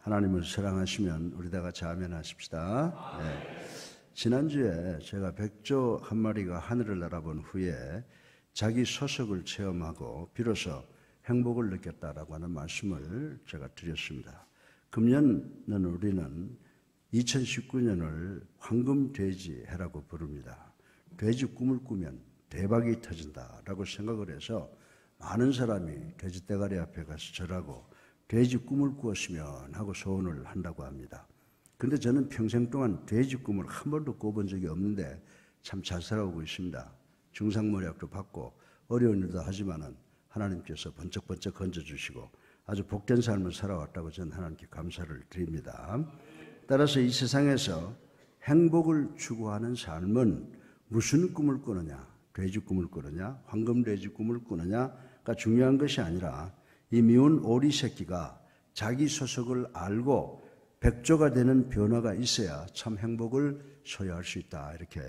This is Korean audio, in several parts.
하나님을 사랑하시면 우리 다 같이 아멘 하십시다. 네. 지난주에 제가 백조 한 마리가 하늘을 날아본 후에 자기 소속을 체험하고 비로소 행복을 느꼈다라고 하는 말씀을 제가 드렸습니다. 금년은 우리는 2019년을 황금돼지 해라고 부릅니다. 돼지 꿈을 꾸면 대박이 터진다라고 생각을 해서 많은 사람이 돼지 대가리 앞에 가서 절하고 돼지 꿈을 꾸었으면 하고 소원을 한다고 합니다. 근데 저는 평생 동안 돼지 꿈을 한 번도 꿔본 적이 없는데 참 잘 살아오고 있습니다. 중상모략도 받고 어려운 일도 하지만은 하나님께서 번쩍번쩍 건져주시고 아주 복된 삶을 살아왔다고 저는 하나님께 감사를 드립니다. 따라서 이 세상에서 행복을 추구하는 삶은 무슨 꿈을 꾸느냐, 돼지 꿈을 꾸느냐, 황금돼지 꿈을 꾸느냐가 중요한 것이 아니라 이 미운 오리 새끼가 자기 소속을 알고 백조가 되는 변화가 있어야 참 행복을 소유할 수 있다 이렇게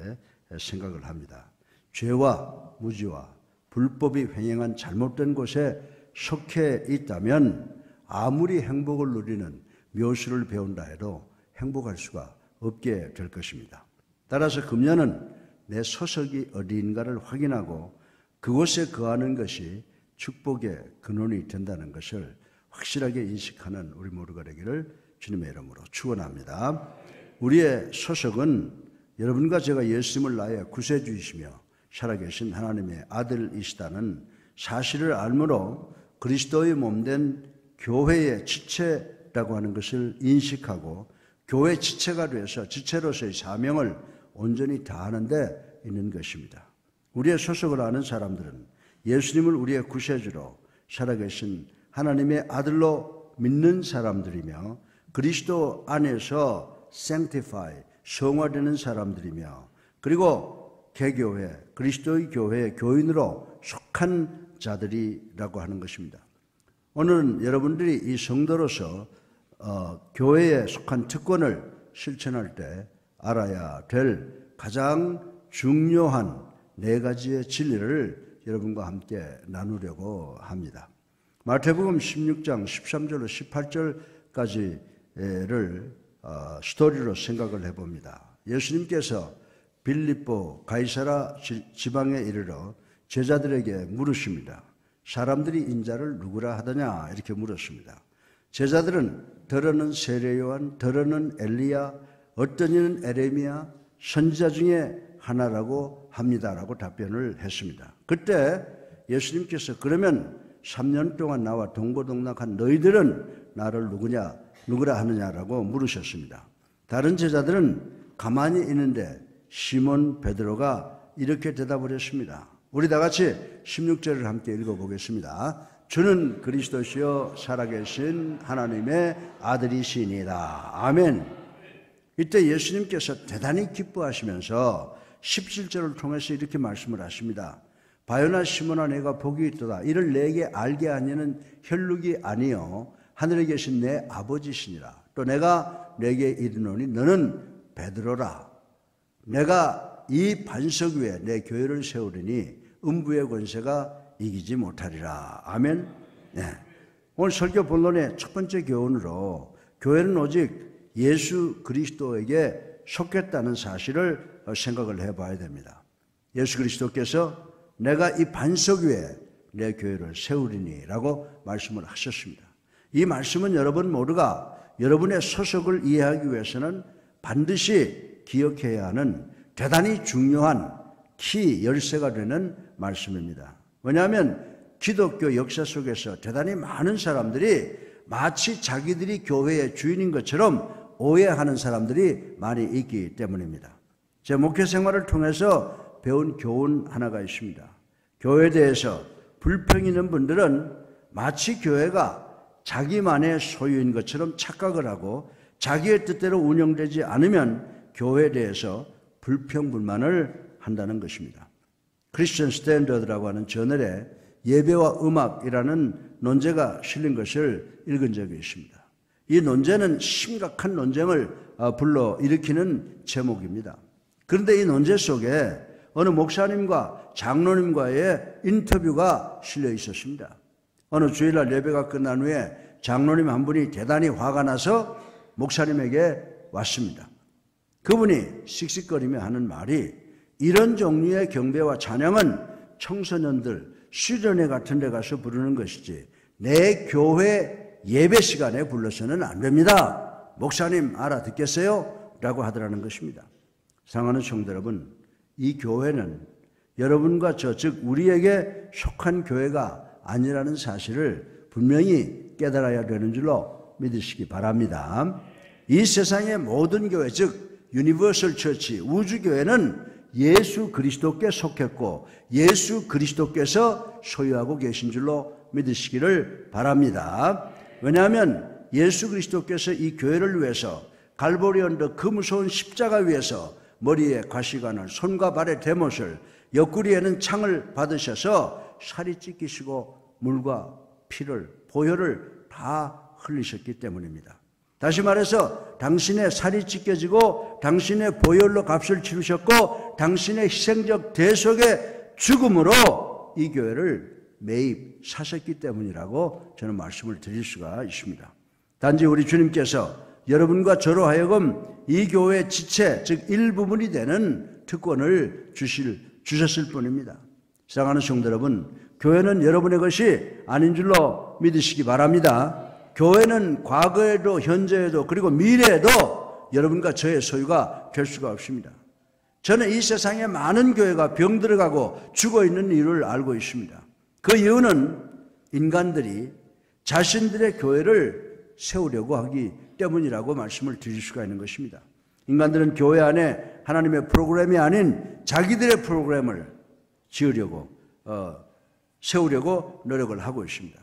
생각을 합니다. 죄와 무지와 불법이 횡행한 잘못된 곳에 속해 있다면 아무리 행복을 누리는 묘수를 배운다 해도 행복할 수가 없게 될 것입니다. 따라서 금년은 내 소속이 어디인가를 확인하고 그곳에 거하는 것이 축복의 근원이 된다는 것을 확실하게 인식하는 우리 모두가 되기를 주님의 이름으로 축원합니다. 우리의 소속은 여러분과 제가 예수님을 나의 구세주이시며 살아계신 하나님의 아들이시다는 사실을 알므로 그리스도의 몸된 교회의 지체라고 하는 것을 인식하고 교회 지체가 돼서 지체로서의 사명을 온전히 다하는 데 있는 것입니다. 우리의 소속을 아는 사람들은 예수님을 우리의 구세주로 살아계신 하나님의 아들로 믿는 사람들이며 그리스도 안에서 sanctify, 성화되는 사람들이며 그리고 개교회, 그리스도의 교회의 교인으로 속한 자들이라고 하는 것입니다. 오늘은 여러분들이 이 성도로서 교회에 속한 특권을 실천할 때 알아야 될 가장 중요한 네 가지의 진리를 여러분과 함께 나누려고 합니다. 마태복음 16장 13절로 18절까지를 스토리로 생각을 해봅니다. 예수님께서 빌립보 가이사라 지방에 이르러 제자들에게 물으십니다. 사람들이 인자를 누구라 하더냐 이렇게 물었습니다. 제자들은 더러는 세례요한, 더러는 엘리야, 어떤 이는 에레미야, 선지자 중에 하나라고 합니다라고 답변을 했습니다. 그때 예수님께서 그러면 3년 동안 나와 동고동락한 너희들은 나를 누구라 하느냐라고 물으셨습니다. 다른 제자들은 가만히 있는데 시몬 베드로가 이렇게 대답을 했습니다. 우리 다 같이 16절을 함께 읽어보겠습니다. 주는 그리스도시요 살아계신 하나님의 아들이시니이다. 아멘. 이때 예수님께서 대단히 기뻐하시면서 17절을 통해서 이렇게 말씀을 하십니다. 바요나 시몬아 내가 복이 있도다. 이를 내게 알게 하니는 혈육이 아니요 하늘에 계신 내 아버지시니라. 또 내가 내게 이르노니 너는 베드로라. 내가 이 반석 위에 내 교회를 세우리니 음부의 권세가 이기지 못하리라. 아멘. 네. 오늘 설교 본론의 첫 번째 교훈으로 교회는 오직 예수 그리스도에게 속했다는 사실을 생각을 해봐야 됩니다. 예수 그리스도께서 내가 이 반석 위에 내 교회를 세우리니 라고 말씀을 하셨습니다. 이 말씀은 여러분 모두가 여러분의 소속을 이해하기 위해서는 반드시 기억해야 하는 대단히 중요한 키 열쇠가 되는 말씀입니다. 왜냐하면 기독교 역사 속에서 대단히 많은 사람들이 마치 자기들이 교회의 주인인 것처럼 오해하는 사람들이 많이 있기 때문입니다. 제 목회 생활을 통해서 배운 교훈 하나가 있습니다. 교회에 대해서 불평이 있는 분들은 마치 교회가 자기만의 소유인 것처럼 착각을 하고 자기의 뜻대로 운영되지 않으면 교회에 대해서 불평불만을 한다는 것입니다. 크리스천 스탠더드라고 하는 저널에 예배와 음악이라는 논제가 실린 것을 읽은 적이 있습니다. 이 논제는 심각한 논쟁을 불러일으키는 제목입니다. 그런데 이 논제 속에 어느 목사님과 장로님과의 인터뷰가 실려 있었습니다. 어느 주일날 예배가 끝난 후에 장로님 한 분이 대단히 화가 나서 목사님에게 왔습니다. 그분이 씩씩거리며 하는 말이 이런 종류의 경배와 찬양은 청소년들 수련회 같은 데 가서 부르는 것이지 내 교회 예배 시간에 불러서는 안 됩니다. 목사님 알아듣겠어요? 라고 하더라는 것입니다. 사랑하는 성도 여러분, 이 교회는 여러분과 저, 즉 우리에게 속한 교회가 아니라는 사실을 분명히 깨달아야 되는 줄로 믿으시기 바랍니다. 이 세상의 모든 교회, 즉 유니버설 처치, 우주교회는 예수 그리스도께 속했고 예수 그리스도께서 소유하고 계신 줄로 믿으시기를 바랍니다. 왜냐하면 예수 그리스도께서 이 교회를 위해서 갈보리 언덕 그 무서운 십자가 위에서 머리에 가시관을 손과 발에 대못을 옆구리에는 창을 받으셔서 살이 찢기시고 물과 피를 보혈을 다 흘리셨기 때문입니다. 다시 말해서 당신의 살이 찢겨지고 당신의 보혈로 값을 치르셨고 당신의 희생적 대속의 죽음으로 이 교회를 매입 사셨기 때문이라고 저는 말씀을 드릴 수가 있습니다. 단지 우리 주님께서 여러분과 저로 하여금 이 교회의 지체, 즉 일부분이 되는 특권을 주셨을 뿐입니다. 사랑하는 성도 여러분, 교회는 여러분의 것이 아닌 줄로 믿으시기 바랍니다. 교회는 과거에도 현재에도 그리고 미래에도 여러분과 저의 소유가 될 수가 없습니다. 저는 이 세상에 많은 교회가 병들어가고 죽어있는 이유를 알고 있습니다. 그 이유는 인간들이 자신들의 교회를 세우려고 하기 때문이라고 말씀을 드릴 수가 있는 것입니다. 인간들은 교회 안에 하나님의 프로그램이 아닌 자기들의 프로그램을 지으려고 세우려고 노력을 하고 있습니다.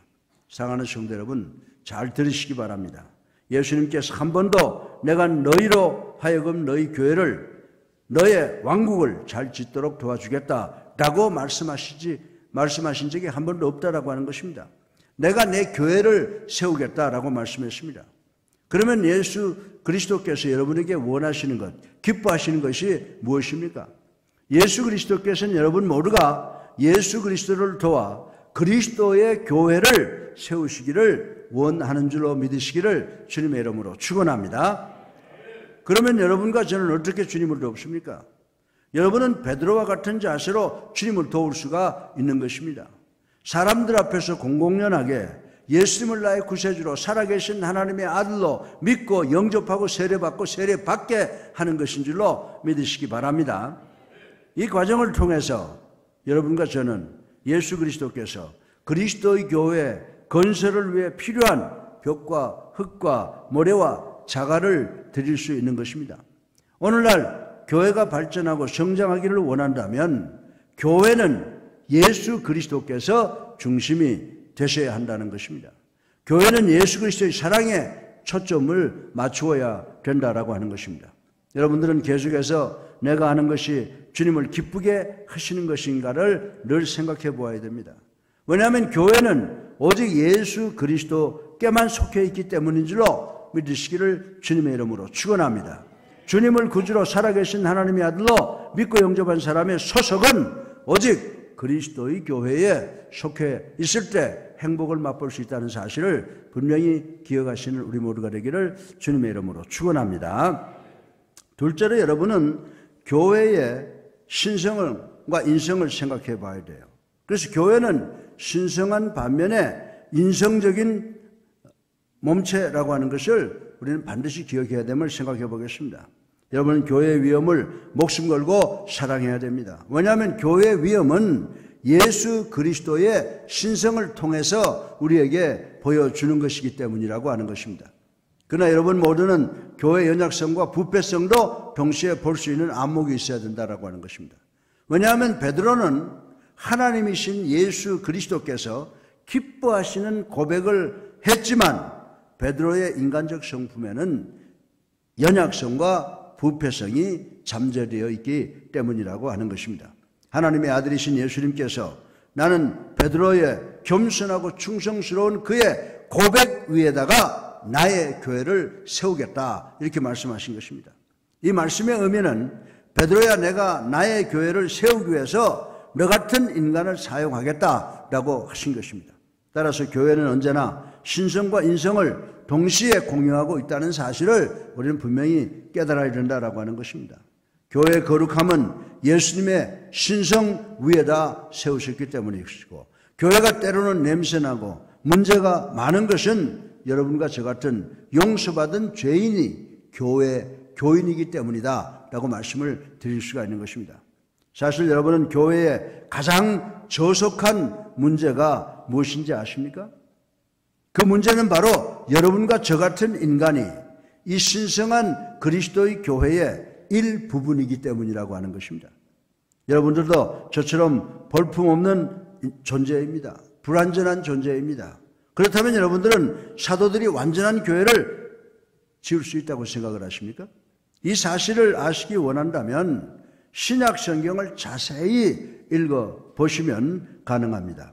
사랑하는 성도 여러분, 잘 들으시기 바랍니다. 예수님께서 한 번도 내가 너희로 하여금 너희 교회를 너의 왕국을 잘 짓도록 도와주겠다라고 말씀하신 적이 한 번도 없다라고 하는 것입니다. 내가 내 교회를 세우겠다라고 말씀했습니다. 그러면 예수 그리스도께서 여러분에게 원하시는 것, 기뻐하시는 것이 무엇입니까? 예수 그리스도께서는 여러분 모두가 예수 그리스도를 도와 그리스도의 교회를 세우시기를 원하는 줄로 믿으시기를 주님의 이름으로 축원합니다. 그러면 여러분과 저는 어떻게 주님을 돕습니까? 여러분은 베드로와 같은 자세로 주님을 도울 수가 있는 것입니다. 사람들 앞에서 공공연하게 예수님을 나의 구세주로 살아계신 하나님의 아들로 믿고 영접하고 세례받고 세례받게 하는 것인 줄로 믿으시기 바랍니다. 이 과정을 통해서 여러분과 저는 예수 그리스도께서 그리스도의 교회 건설을 위해 필요한 벽과 흙과 모래와 자갈을 드릴 수 있는 것입니다. 오늘날 교회가 발전하고 성장하기를 원한다면 교회는 예수 그리스도께서 중심이 되셔야 한다는 것입니다. 교회는 예수 그리스도의 사랑에 초점을 맞추어야 된다라고 하는 것입니다. 여러분들은 계속해서 내가 하는 것이 주님을 기쁘게 하시는 것인가를 늘 생각해 보아야 됩니다. 왜냐하면 교회는 오직 예수 그리스도께만 속해 있기 때문인 줄로 믿으시기를 주님의 이름으로 축원합니다. 주님을 구주로 살아계신 하나님의 아들로 믿고 영접한 사람의 소속은 오직 그리스도의 교회에 속해 있을 때 행복을 맛볼 수 있다는 사실을 분명히 기억하시는 우리 모두가 되기를 주님의 이름으로 축원합니다. 둘째로 여러분은 교회의 신성과 인성을 생각해 봐야 돼요. 그래서 교회는 신성한 반면에 인성적인 몸체라고 하는 것을 우리는 반드시 기억해야 됨을 생각해 보겠습니다. 여러분은 교회의 위엄을 목숨 걸고 사랑해야 됩니다. 왜냐하면 교회의 위엄은 예수 그리스도의 신성을 통해서 우리에게 보여주는 것이기 때문이라고 하는 것입니다. 그러나 여러분 모두는 교회 연약성과 부패성도 동시에 볼 수 있는 안목이 있어야 된다고 하는 것입니다. 왜냐하면 베드로는 하나님이신 예수 그리스도께서 기뻐하시는 고백을 했지만 베드로의 인간적 성품에는 연약성과 부패성이 잠재되어 있기 때문이라고 하는 것입니다. 하나님의 아들이신 예수님께서 나는 베드로의 겸손하고 충성스러운 그의 고백 위에다가 나의 교회를 세우겠다 이렇게 말씀하신 것입니다. 이 말씀의 의미는 베드로야 내가 나의 교회를 세우기 위해서 너 같은 인간을 사용하겠다라고 하신 것입니다. 따라서 교회는 언제나 신성과 인성을 동시에 공유하고 있다는 사실을 우리는 분명히 깨달아야 된다라고 하는 것입니다. 교회의 거룩함은 예수님의 신성 위에다 세우셨기 때문이시고, 교회가 때로는 냄새나고 문제가 많은 것은 여러분과 저 같은 용서받은 죄인이 교인이기 때문이다 라고 말씀을 드릴 수가 있는 것입니다. 사실 여러분은 교회의 가장 저속한 문제가 무엇인지 아십니까? 그 문제는 바로 여러분과 저 같은 인간이 이 신성한 그리스도의 교회의 일부분이기 때문이라고 하는 것입니다. 여러분들도 저처럼 볼품없는 존재입니다. 불완전한 존재입니다. 그렇다면 여러분들은 사도들이 완전한 교회를 지을 수 있다고 생각을 하십니까? 이 사실을 아시기 원한다면 신약 성경을 자세히 읽어보시면 가능합니다.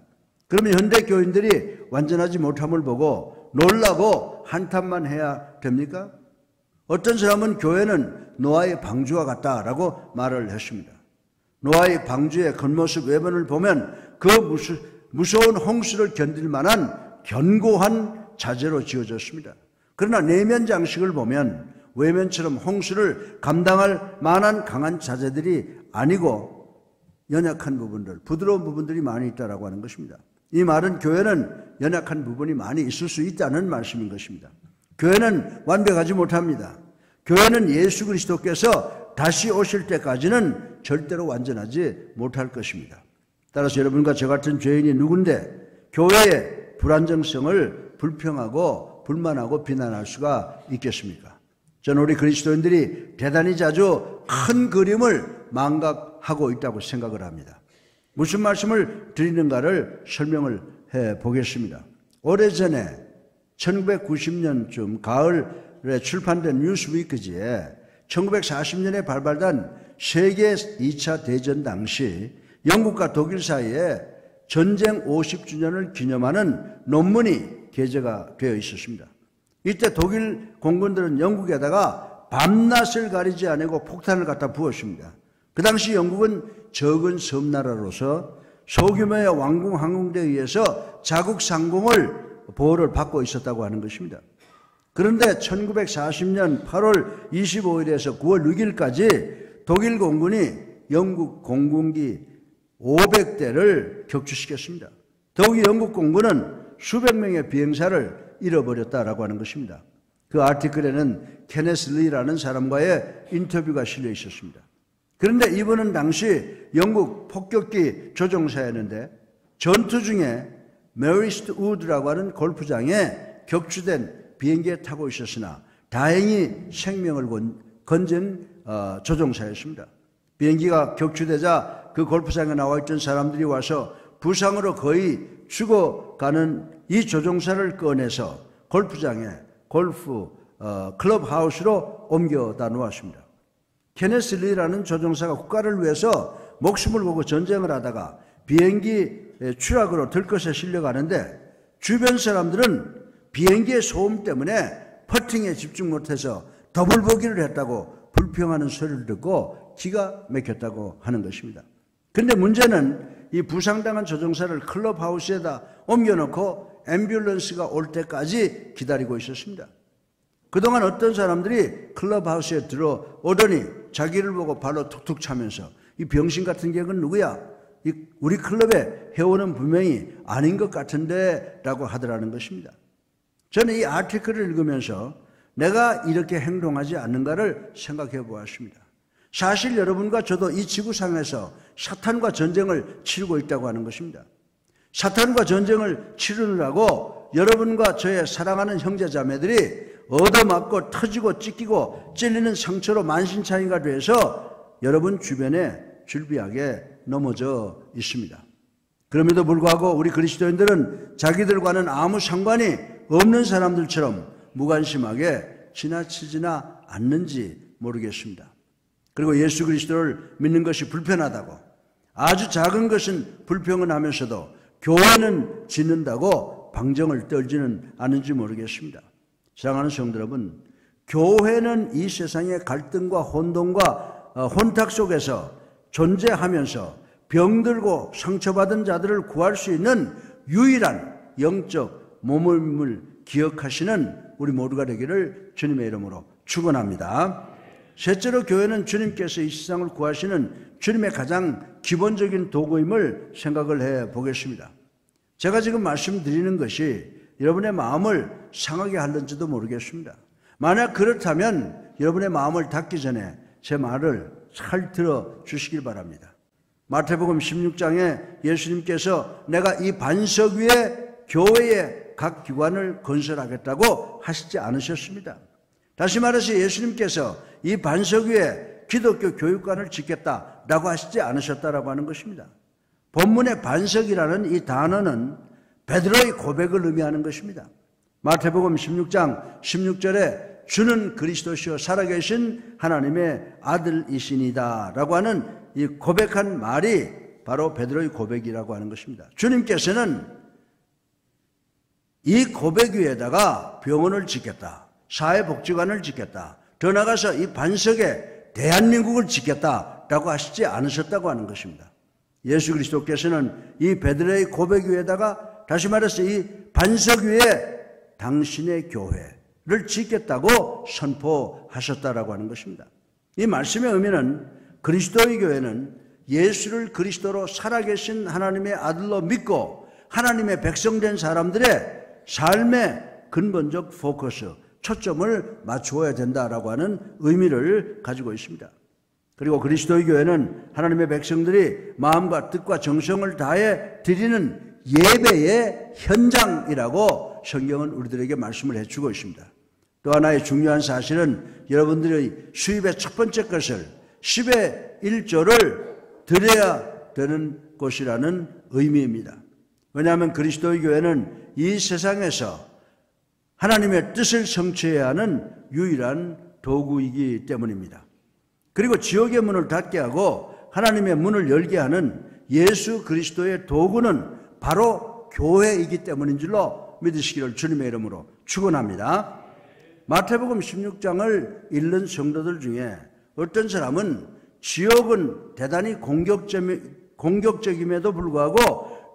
그러면 현대 교인들이 완전하지 못함을 보고 놀라고 한탄만 해야 됩니까? 어떤 사람은 교회는 노아의 방주와 같다라고 말을 했습니다. 노아의 방주의 겉모습 외면을 보면 그 무서운 홍수를 견딜 만한 견고한 자재로 지어졌습니다. 그러나 내면 장식을 보면 외면처럼 홍수를 감당할 만한 강한 자재들이 아니고 연약한 부분들, 부드러운 부분들이 많이 있다라고 하는 것입니다. 이 말은 교회는 연약한 부분이 많이 있을 수 있다는 말씀인 것입니다. 교회는 완벽하지 못합니다. 교회는 예수 그리스도께서 다시 오실 때까지는 절대로 완전하지 못할 것입니다. 따라서 여러분과 저 같은 죄인이 누군데 교회의 불안정성을 불평하고 불만하고 비난할 수가 있겠습니까? 저는 우리 그리스도인들이 대단히 자주 큰 그림을 망각하고 있다고 생각을 합니다. 무슨 말씀을 드리는가를 설명을 해보겠습니다. 오래전에 1990년쯤 가을에 출판된 뉴스위크지에 1940년에 발발한 세계 2차 대전 당시 영국과 독일 사이에 전쟁 50주년을 기념하는 논문이 게재가 되어 있었습니다. 이때 독일 공군들은 영국에다가 밤낮을 가리지 않고 폭탄을 갖다 부었습니다. 그 당시 영국은 적은 섬나라로서 소규모의 왕궁 항공대에 의해서 자국 상공을 보호를 받고 있었다고 하는 것입니다. 그런데 1940년 8월 25일에서 9월 6일까지 독일 공군이 영국 공군기 500대를 격추시켰습니다. 더욱이 영국 공군은 수백 명의 비행사를 잃어버렸다라고 하는 것입니다. 그 아티클에는 케네스 리라는 사람과의 인터뷰가 실려 있었습니다. 그런데 이분은 당시 영국 폭격기 조종사였는데 전투 중에 메리스트 우드라고 하는 골프장에 격추된 비행기에 타고 있었으나 다행히 생명을 건진 조종사였습니다. 비행기가 격추되자 그 골프장에 나와 있던 사람들이 와서 부상으로 거의 죽어가는 이 조종사를 꺼내서 골프장에 골프 클럽하우스로 옮겨다 놓았습니다. 케네스 리라는 조종사가 국가를 위해서 목숨을 걸고 전쟁을 하다가 비행기 추락으로 들것에 실려가는데 주변 사람들은 비행기의 소음 때문에 퍼팅에 집중 못해서 더블보기를 했다고 불평하는 소리를 듣고 기가 막혔다고 하는 것입니다. 그런데 문제는 이 부상당한 조종사를 클럽하우스에다 옮겨놓고 앰뷸런스가 올 때까지 기다리고 있었습니다. 그동안 어떤 사람들이 클럽하우스에 들어오더니 자기를 보고 발로 툭툭 차면서 이 병신 같은 격은 누구야? 우리 클럽의 회원은 분명히 아닌 것 같은데 라고 하더라는 것입니다. 저는 이 아티클을 읽으면서 내가 이렇게 행동하지 않는가를 생각해 보았습니다. 사실 여러분과 저도 이 지구상에서 사탄과 전쟁을 치르고 있다고 하는 것입니다. 사탄과 전쟁을 치르느라고 여러분과 저의 사랑하는 형제자매들이 얻어맞고 터지고 찢기고 찔리는 상처로 만신창이가 돼서 여러분 주변에 줄비하게 넘어져 있습니다. 그럼에도 불구하고 우리 그리스도인들은 자기들과는 아무 상관이 없는 사람들처럼 무관심하게 지나치지나 않는지 모르겠습니다. 그리고 예수 그리스도를 믿는 것이 불편하다고, 아주 작은 것은 불평은 하면서도 교회는 짓는다고 방정을 떨지는 않은지 모르겠습니다. 사랑하는 성도 여러분, 교회는 이 세상의 갈등과 혼돈과 혼탁 속에서 존재하면서 병들고 상처받은 자들을 구할 수 있는 유일한 영적 몸을 기억하시는 우리 모두가 되기를 주님의 이름으로 축원합니다. 셋째로 교회는 주님께서 이 세상을 구하시는 주님의 가장 기본적인 도구임을 생각을 해 보겠습니다. 제가 지금 말씀드리는 것이 여러분의 마음을 상하게 할는지도 모르겠습니다. 만약 그렇다면 여러분의 마음을 닫기 전에 제 말을 잘 들어주시길 바랍니다. 마태복음 16장에 예수님께서 내가 이 반석 위에 교회의 각 기관을 건설하겠다고 하시지 않으셨습니다. 다시 말해서 예수님께서 이 반석 위에 기독교 교육관을 짓겠다라고 하시지 않으셨다라고 하는 것입니다. 본문의 반석이라는 이 단어는 베드로의 고백을 의미하는 것입니다. 마태복음 16장 16절에 주는 그리스도시요 살아계신 하나님의 아들이시니다 라고 하는 이 고백한 말이 바로 베드로의 고백이라고 하는 것입니다. 주님께서는 이 고백 위에다가 병원을 짓겠다, 사회복지관을 짓겠다, 더 나아가서 이 반석에 대한민국을 짓겠다라고 하시지 않으셨다고 하는 것입니다. 예수 그리스도께서는 이 베드로의 고백 위에다가 다시 말해서 이 반석 위에 당신의 교회를 짓겠다고 선포하셨다라고 하는 것입니다. 이 말씀의 의미는 그리스도의 교회는 예수를 그리스도로 살아계신 하나님의 아들로 믿고 하나님의 백성된 사람들의 삶의 근본적 포커스, 초점을 맞추어야 된다라고 하는 의미를 가지고 있습니다. 그리고 그리스도의 교회는 하나님의 백성들이 마음과 뜻과 정성을 다해 드리는 예배의 현장이라고 성경은 우리들에게 말씀을 해주고 있습니다. 또 하나의 중요한 사실은 여러분들의 수입의 첫 번째 것을 10의 1조를 드려야 되는 곳이라는 의미입니다. 왜냐하면 그리스도의 교회는 이 세상에서 하나님의 뜻을 성취해야 하는 유일한 도구이기 때문입니다. 그리고 지옥의 문을 닫게 하고 하나님의 문을 열게 하는 예수 그리스도의 도구는 바로 교회이기 때문인 줄로 믿으시기를 주님의 이름으로 축원합니다. 마태복음 16장을 읽는 성도들 중에 어떤 사람은 지옥은 대단히 공격적임에도 불구하고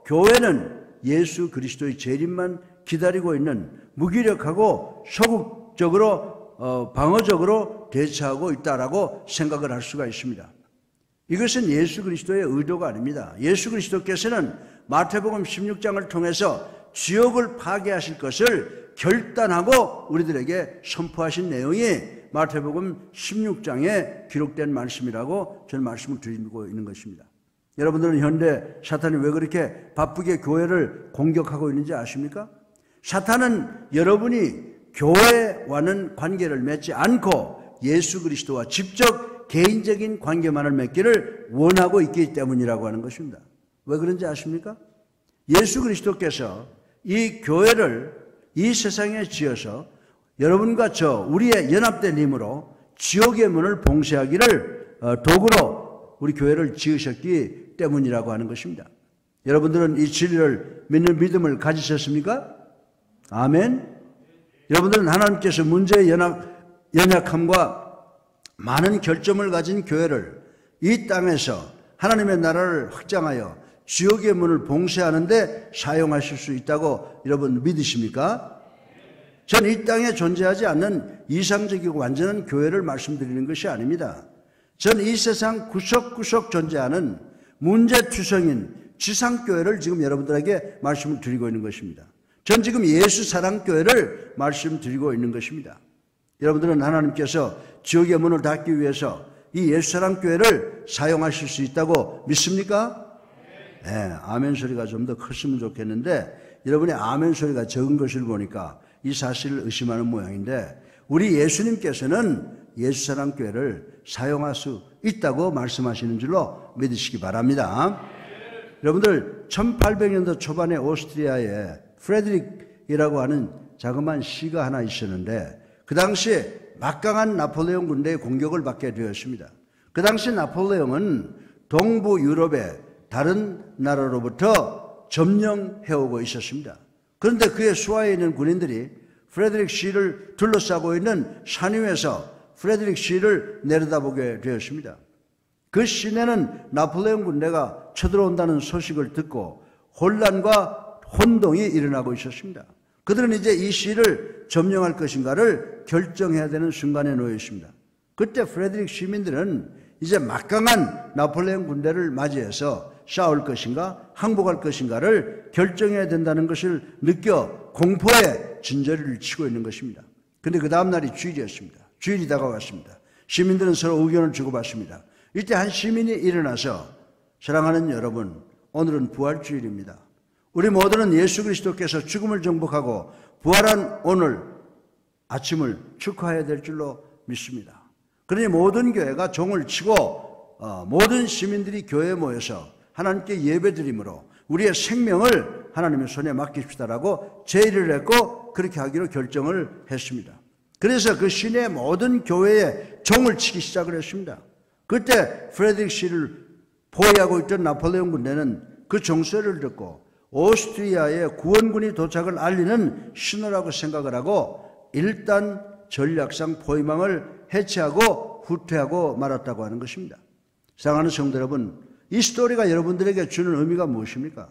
교회는 예수 그리스도의 재림만 기다리고 있는 무기력하고 소극적으로 방어적으로 대처하고 있다라고 생각을 할 수가 있습니다. 이것은 예수 그리스도의 의도가 아닙니다. 예수 그리스도께서는 마태복음 16장을 통해서 지옥을 파괴하실 것을 결단하고 우리들에게 선포하신 내용이 마태복음 16장에 기록된 말씀이라고 저는 말씀을 드리고 있는 것입니다. 여러분들은 현대 사탄이 왜 그렇게 바쁘게 교회를 공격하고 있는지 아십니까? 사탄은 여러분이 교회와는 관계를 맺지 않고 예수 그리스도와 직접 개인적인 관계만을 맺기를 원하고 있기 때문이라고 하는 것입니다. 왜 그런지 아십니까? 예수 그리스도께서 이 교회를 이 세상에 지어서 여러분과 우리의 연합된 힘으로 지옥의 문을 봉쇄하기를 도구로 우리 교회를 지으셨기 때문이라고 하는 것입니다. 여러분들은 이 진리를 믿는 믿음을 가지셨습니까? 아멘. 여러분들은 하나님께서 문제의 연약함과 많은 결점을 가진 교회를 이 땅에서 하나님의 나라를 확장하여 지옥의 문을 봉쇄하는 데 사용하실 수 있다고 여러분 믿으십니까? 전 이 땅에 존재하지 않는 이상적이고 완전한 교회를 말씀드리는 것이 아닙니다. 전 이 세상 구석구석 존재하는 문제투성인 지상교회를 지금 여러분들에게 말씀을 드리고 있는 것입니다. 전 지금 예수 사랑교회를 말씀드리고 있는 것입니다. 여러분들은 하나님께서 지옥의 문을 닫기 위해서 이 예수 사랑교회를 사용하실 수 있다고 믿습니까? 네, 아멘 소리가 좀 더 컸으면 좋겠는데 여러분의 아멘 소리가 적은 것을 보니까 이 사실을 의심하는 모양인데 우리 예수님께서는 예수 사랑교회를 사용할 수 있다고 말씀하시는 줄로 믿으시기 바랍니다. 여러분들 1800년도 초반에 오스트리아에 프레드릭이라고 하는 자그마한 시가 하나 있었는데 그 당시에 막강한 나폴레옹 군대의 공격을 받게 되었습니다. 그 당시 나폴레옹은 동부 유럽의 다른 나라로부터 점령해오고 있었습니다. 그런데 그의 수하에 있는 군인들이 프레드릭 시를 둘러싸고 있는 산 위에서 프레드릭 시를 내려다보게 되었습니다. 그 시내는 나폴레옹 군대가 쳐들어온다는 소식을 듣고 혼란과 혼동이 일어나고 있었습니다. 그들은 이제 이 시를 점령할 것인가를 결정해야 되는 순간에 놓여 있습니다. 그때 프레드릭 시민들은 이제 막강한 나폴레옹 군대를 맞이해서 싸울 것인가 항복할 것인가를 결정해야 된다는 것을 느껴 공포에 진저리를 치고 있는 것입니다. 그런데 그 다음 날이 주일이었습니다. 주일이 다가왔습니다. 시민들은 서로 의견을 주고받습니다. 이때 한 시민이 일어나서 사랑하는 여러분, 오늘은 부활주일입니다. 우리 모두는 예수 그리스도께서 죽음을 정복하고 부활한 오늘 아침을 축하해야 될 줄로 믿습니다. 그러니 모든 교회가 종을 치고 모든 시민들이 교회에 모여서 하나님께 예배드림으로 우리의 생명을 하나님의 손에 맡깁시다라고 제의를 했고 그렇게 하기로 결정을 했습니다. 그래서 그 시내 모든 교회에 종을 치기 시작을 했습니다. 그때 프레드릭 시를 포위하고 있던 나폴레옹 군대는 그 종소리를 듣고 오스트리아의 구원군이 도착을 알리는 신호라고 생각을 하고 일단 전략상 포위망을 해체하고 후퇴하고 말았다고 하는 것입니다. 사랑하는 성도 여러분, 이 스토리가 여러분들에게 주는 의미가 무엇입니까?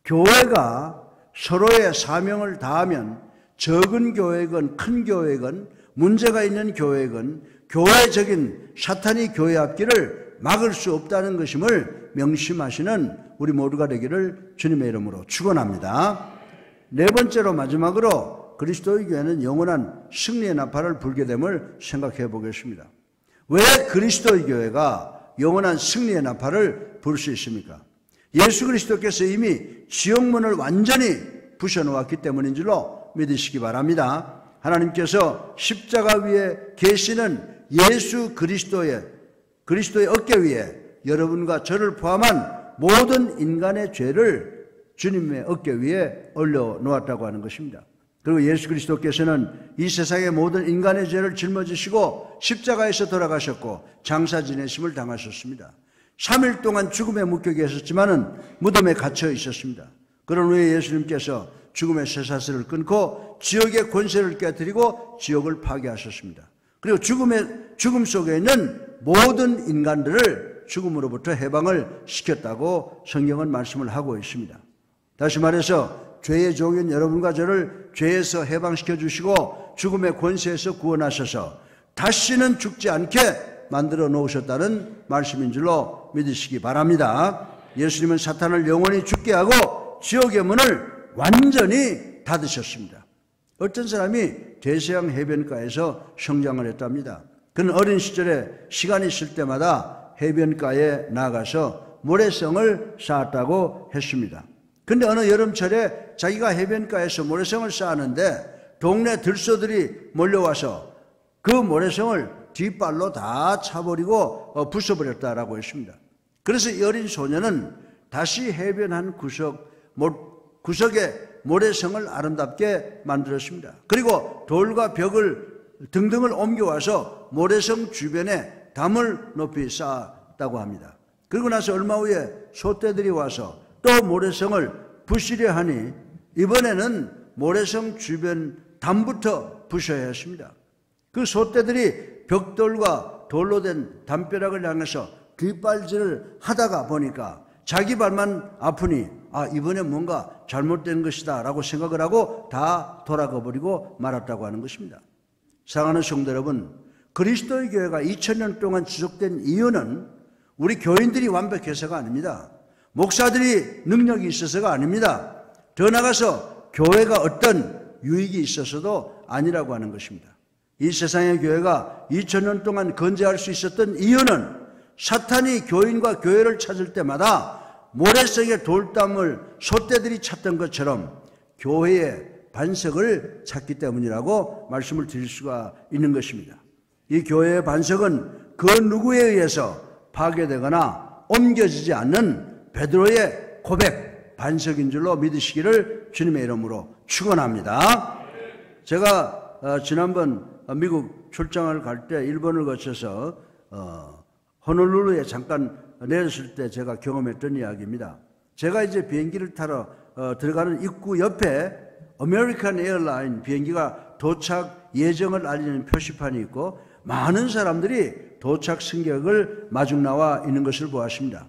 교회가 서로의 사명을 다하면 적은 교회건 큰 교회건 문제가 있는 교회건 교회적인 사탄이 교회 앞길을 막을 수 없다는 것임을 명심하시는 우리 모두가 되기를 주님의 이름으로 축원합니다. 네 번째로 마지막으로 그리스도의 교회는 영원한 승리의 나팔을 불게 됨을 생각해 보겠습니다. 왜 그리스도의 교회가 영원한 승리의 나팔을 불 수 있습니까? 예수 그리스도께서 이미 지옥문을 완전히 부셔놓았기 때문인 줄로 믿으시기 바랍니다. 하나님께서 십자가 위에 계시는 예수 그리스도의 어깨 위에 여러분과 저를 포함한 모든 인간의 죄를 주님의 어깨 위에 올려놓았다고 하는 것입니다. 그리고 예수 그리스도께서는 이 세상의 모든 인간의 죄를 짊어지시고 십자가에서 돌아가셨고 장사 지내심을 당하셨습니다. 3일 동안 죽음에 묶여 계셨지만은 무덤에 갇혀 있었습니다. 그런 후에 예수님께서 죽음의 쇠사슬을 끊고 지옥의 권세를 깨뜨리고 지옥을 파괴하셨습니다. 그리고 죽음 속에 있는 모든 인간들을 죽음으로부터 해방을 시켰다고 성경은 말씀을 하고 있습니다. 다시 말해서 죄의 종인 여러분과 저를 죄에서 해방시켜 주시고 죽음의 권세에서 구원하셔서 다시는 죽지 않게 만들어 놓으셨다는 말씀인 줄로 믿으시기 바랍니다. 예수님은 사탄을 영원히 죽게 하고 지옥의 문을 완전히 닫으셨습니다. 어떤 사람이 대서양 해변가에서 성장을 했답니다. 그는 어린 시절에 시간이 있을 때마다 해변가에 나가서 모래성을 쌓았다고 했습니다. 근데 어느 여름철에 자기가 해변가에서 모래성을 쌓았는데 동네 들소들이 몰려와서 그 모래성을 뒷발로 다 차버리고 부숴버렸다라고 했습니다. 그래서 이 어린 소년은 다시 해변 한 구석에 모래성을 아름답게 만들었습니다. 그리고 돌과 벽을 등등을 옮겨와서 모래성 주변에 담을 높이 쌓았다고 합니다. 그리고 나서 얼마 후에 소떼들이 와서 또 모래성을 부시려 하니 이번에는 모래성 주변 담부터 부셔야 했습니다. 그 소떼들이 벽돌과 돌로 된 담벼락을 향해서 뒷발질을 하다가 보니까 자기 발만 아프니 이번에 뭔가 잘못된 것이다 라고 생각을 하고 다 돌아가 버리고 말았다고 하는 것입니다. 사랑하는 성도 여러분, 그리스도의 교회가 2000년 동안 지속된 이유는 우리 교인들이 완벽해서가 아닙니다. 목사들이 능력이 있어서가 아닙니다. 더 나아가서 교회가 어떤 유익이 있어서도 아니라고 하는 것입니다. 이 세상의 교회가 2000년 동안 건재할 수 있었던 이유는 사탄이 교인과 교회를 찾을 때마다 모래성의 돌담을 소떼들이 찾던 것처럼 교회의 반석을 찾기 때문이라고 말씀을 드릴 수가 있는 것입니다. 이 교회의 반석은 그 누구에 의해서 파괴되거나 옮겨지지 않는 베드로의 고백, 반석인 줄로 믿으시기를 주님의 이름으로 축원합니다. 제가 지난번 미국 출장을 갈 때 일본을 거쳐서 호놀룰루에 잠깐 내렸을 때 제가 경험했던 이야기입니다. 제가 이제 비행기를 타러 들어가는 입구 옆에 아메리칸 에어라인 비행기가 도착 예정을 알리는 표시판이 있고 많은 사람들이 도착 승객을 마중 나와 있는 것을 보았습니다.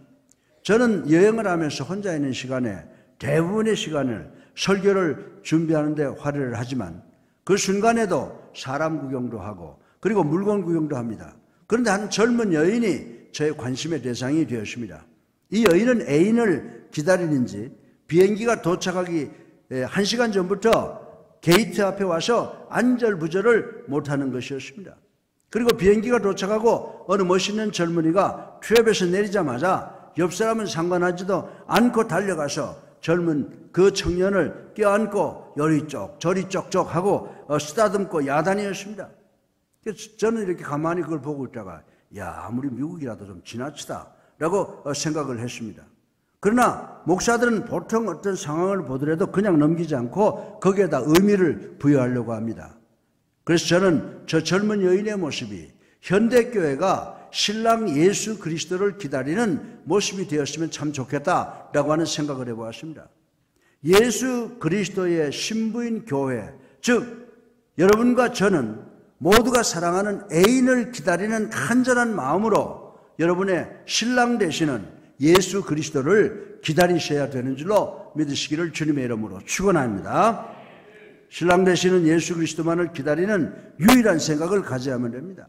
저는 여행을 하면서 혼자 있는 시간에 대부분의 시간을 설교를 준비하는데 활약을 하지만 그 순간에도 사람 구경도 하고 그리고 물건 구경도 합니다. 그런데 한 젊은 여인이 저의 관심의 대상이 되었습니다. 이 여인은 애인을 기다리는지 비행기가 도착하기 1시간 전부터 게이트 앞에 와서 안절부절을 못하는 것이었습니다. 그리고 비행기가 도착하고 어느 멋있는 젊은이가 트랩에서 내리자마자 옆 사람은 상관하지도 않고 달려가서 젊은 그 청년을 껴안고 요리 쪽 저리 쪽쪽 하고 쓰다듬고 야단이었습니다. 그래서 저는 이렇게 가만히 그걸 보고 있다가 아무리 미국이라도 좀 지나치다 라고 생각을 했습니다. 그러나 목사들은 보통 어떤 상황을 보더라도 그냥 넘기지 않고 거기에다 의미를 부여하려고 합니다. 그래서 저는 저 젊은 여인의 모습이 현대교회가 신랑 예수 그리스도를 기다리는 모습이 되었으면 참 좋겠다라고 하는 생각을 해보았습니다. 예수 그리스도의 신부인 교회, 즉 여러분과 저는 모두가 사랑하는 애인을 기다리는 간절한 마음으로 여러분의 신랑 되시는 예수 그리스도를 기다리셔야 되는 줄로 믿으시기를 주님의 이름으로 축원합니다. 신랑 되시는 예수 그리스도만을 기다리는 유일한 생각을 가져야만 됩니다.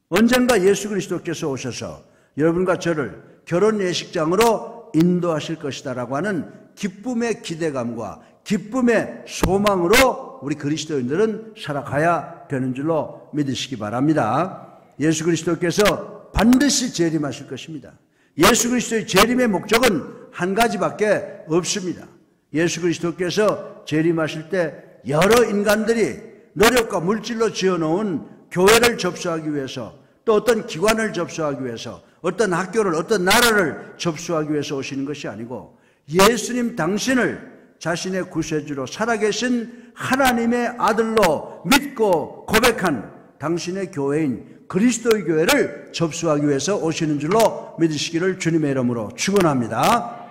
언젠가 예수 그리스도께서 오셔서 여러분과 저를 결혼 예식장으로 인도하실 것이다라고 하는 기쁨의 기대감과 기쁨의 소망으로 우리 그리스도인들은 살아가야 되는 줄로 믿으시기 바랍니다. 예수 그리스도께서 반드시 재림하실 것입니다. 예수 그리스도의 재림의 목적은 한 가지밖에 없습니다. 예수 그리스도께서 재림하실 때 여러 인간들이 노력과 물질로 지어놓은 교회를 접수하기 위해서 또 어떤 기관을 접수하기 위해서 어떤 학교를 어떤 나라를 접수하기 위해서 오시는 것이 아니고 예수님 당신을 자신의 구세주로 살아계신 하나님의 아들로 믿고 고백한 당신의 교회인 그리스도의 교회를 접수하기 위해서 오시는 줄로 믿으시기를 주님의 이름으로 축원합니다.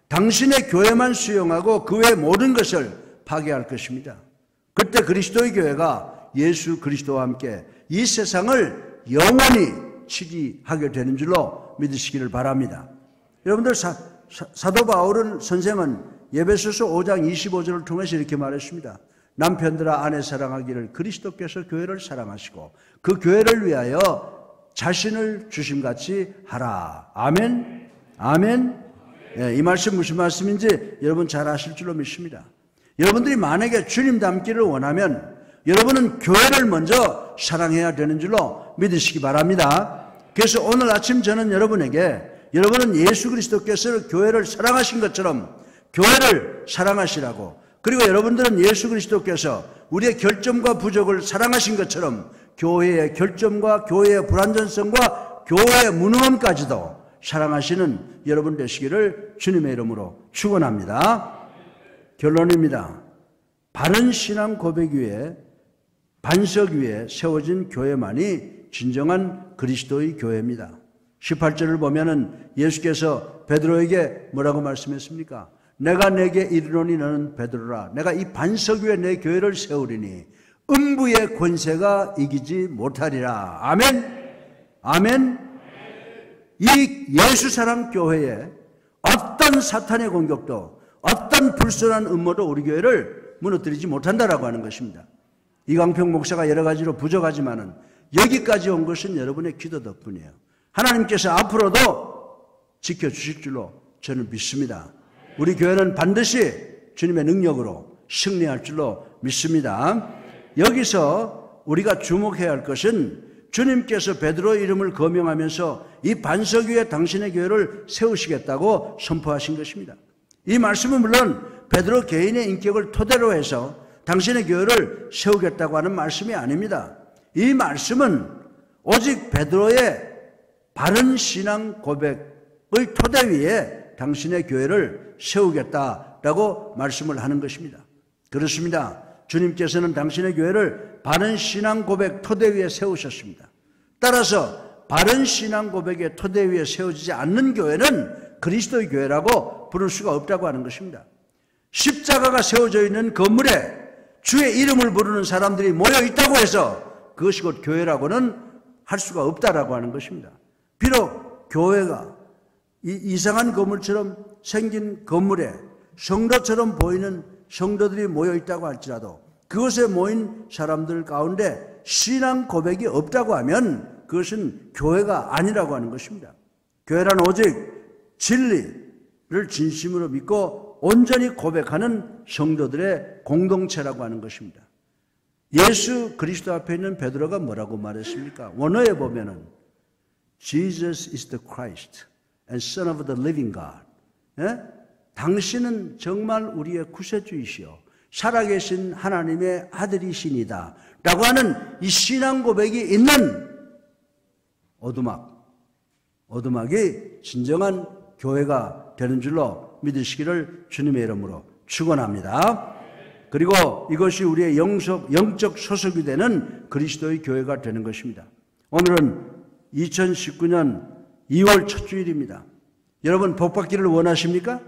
당신의 교회만 수용하고 그 외 모든 것을 파괴할 것입니다. 그때 그리스도의 교회가 예수 그리스도와 함께 이 세상을 영원히 치리하게 되는 줄로 믿으시기를 바랍니다. 여러분들 사도 바울은 선생은 에베소서 5장 25절을 통해서 이렇게 말했습니다. 남편들아 아내 사랑하기를 그리스도께서 교회를 사랑하시고 그 교회를 위하여 자신을 주심같이 하라. 아멘. 아멘. 이 말씀 무슨 말씀인지 여러분 잘 아실 줄로 믿습니다. 여러분들이 만약에 주님 닮기를 원하면 여러분은 교회를 먼저 사랑해야 되는 줄로 믿으시기 바랍니다. 그래서 오늘 아침 저는 여러분에게 여러분은 예수 그리스도께서 교회를 사랑하신 것처럼 교회를 사랑하시라고, 그리고 여러분들은 예수 그리스도께서 우리의 결점과 부족을 사랑하신 것처럼 교회의 결점과 교회의 불완전성과 교회의 무능함까지도 사랑하시는 여러분 되시기를 주님의 이름으로 축원합니다. 결론입니다. 바른 신앙 고백 위에 반석 위에 세워진 교회만이 진정한 그리스도의 교회입니다. 18절을 보면은 예수께서 베드로에게 뭐라고 말씀했습니까? 내가 내게 이르노니 너는 베드로라. 내가 이 반석 위에 내 교회를 세우리니 음부의 권세가 이기지 못하리라. 아멘. 아멘. 이 예수 사랑 교회에 어떤 사탄의 공격도 어떤 불순한 음모도 우리 교회를 무너뜨리지 못한다라고 하는 것입니다. 이광평 목사가 여러 가지로 부족하지만은 여기까지 온 것은 여러분의 기도 덕분이에요. 하나님께서 앞으로도 지켜주실 줄로 저는 믿습니다. 우리 교회는 반드시 주님의 능력으로 승리할 줄로 믿습니다. 여기서 우리가 주목해야 할 것은 주님께서 베드로의 이름을 거명하면서 이 반석 위에 당신의 교회를 세우시겠다고 선포하신 것입니다. 이 말씀은 물론 베드로 개인의 인격을 토대로 해서 당신의 교회를 세우겠다고 하는 말씀이 아닙니다. 이 말씀은 오직 베드로의 바른 신앙 고백의 토대 위에 당신의 교회를 세우겠다라고 말씀을 하는 것입니다. 그렇습니다. 주님께서는 당신의 교회를 바른 신앙 고백 토대 위에 세우셨습니다. 따라서 바른 신앙 고백의 토대 위에 세워지지 않는 교회는 그리스도의 교회라고 부를 수가 없다고 하는 것입니다. 십자가가 세워져 있는 건물에 주의 이름을 부르는 사람들이 모여 있다고 해서 그것이 곧 교회라고는 할 수가 없다라고 하는 것입니다. 비록 교회가 이 이상한 건물처럼 생긴 건물에 성도처럼 보이는 성도들이 모여 있다고 할지라도 그것에 모인 사람들 가운데 신앙 고백이 없다고 하면 그것은 교회가 아니라고 하는 것입니다. 교회란 오직 진리를 진심으로 믿고 온전히 고백하는 성도들의 공동체라고 하는 것입니다. 예수 그리스도 앞에 있는 베드로가 뭐라고 말했습니까? 원어에 보면은 Jesus is the Christ and Son of the living God. 예? 당신은 정말 우리의 구세주이시오. 살아계신 하나님의 아들이시니다. 라고 하는 이 신앙 고백이 있는 오두막이 진정한 교회가 되는 줄로 믿으시기를 주님의 이름으로 축원합니다. 그리고 이것이 우리의 영적 소속이 되는 그리스도의 교회가 되는 것입니다. 오늘은 2019년 2월 첫 주일입니다. 여러분 복받기를 원하십니까?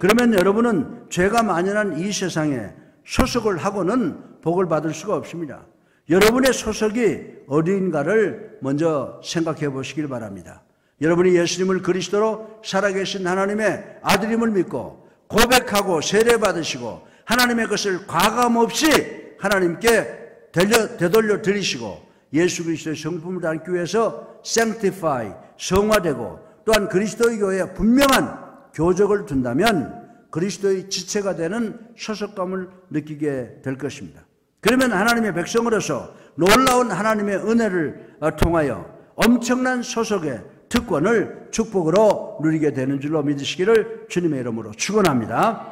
그러면 여러분은 죄가 만연한 이 세상에 소속을 하고는 복을 받을 수가 없습니다. 여러분의 소속이 어디인가를 먼저 생각해 보시길 바랍니다. 여러분이 예수님을 그리스도로 살아계신 하나님의 아들임을 믿고 고백하고 세례받으시고 하나님의 것을 과감없이 하나님께 되돌려 드리시고 예수 그리스도의 성품을 담기 위해서 sanctify, 성화되고 또한 그리스도의 교회에 분명한 교적을 둔다면 그리스도의 지체가 되는 소속감을 느끼게 될 것입니다. 그러면 하나님의 백성으로서 놀라운 하나님의 은혜를 통하여 엄청난 소속의 특권을 축복으로 누리게 되는 줄로 믿으시기를 주님의 이름으로 축원합니다.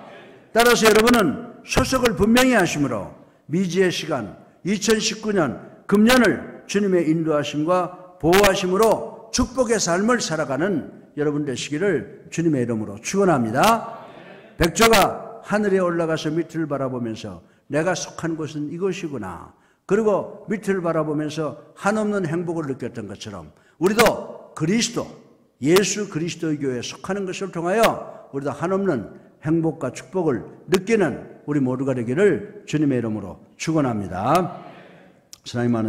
따라서 여러분은 소속을 분명히 하심으로 미지의 시간 2019년 금년을 주님의 인도하심과 보호하심으로 축복의 삶을 살아가는 여러분 되시기를 주님의 이름으로 축원합니다. 백조가 하늘에 올라가서 밑을 바라보면서 내가 속한 곳은 이것이구나. 그리고 밑을 바라보면서 한없는 행복을 느꼈던 것처럼 우리도 그리스도, 예수 그리스도의 교회에 속하는 것을 통하여 우리도 한없는 행복과 축복을 느끼는 우리 모두가 되기를 주님의 이름으로 축원합니다. 사랑이 많으신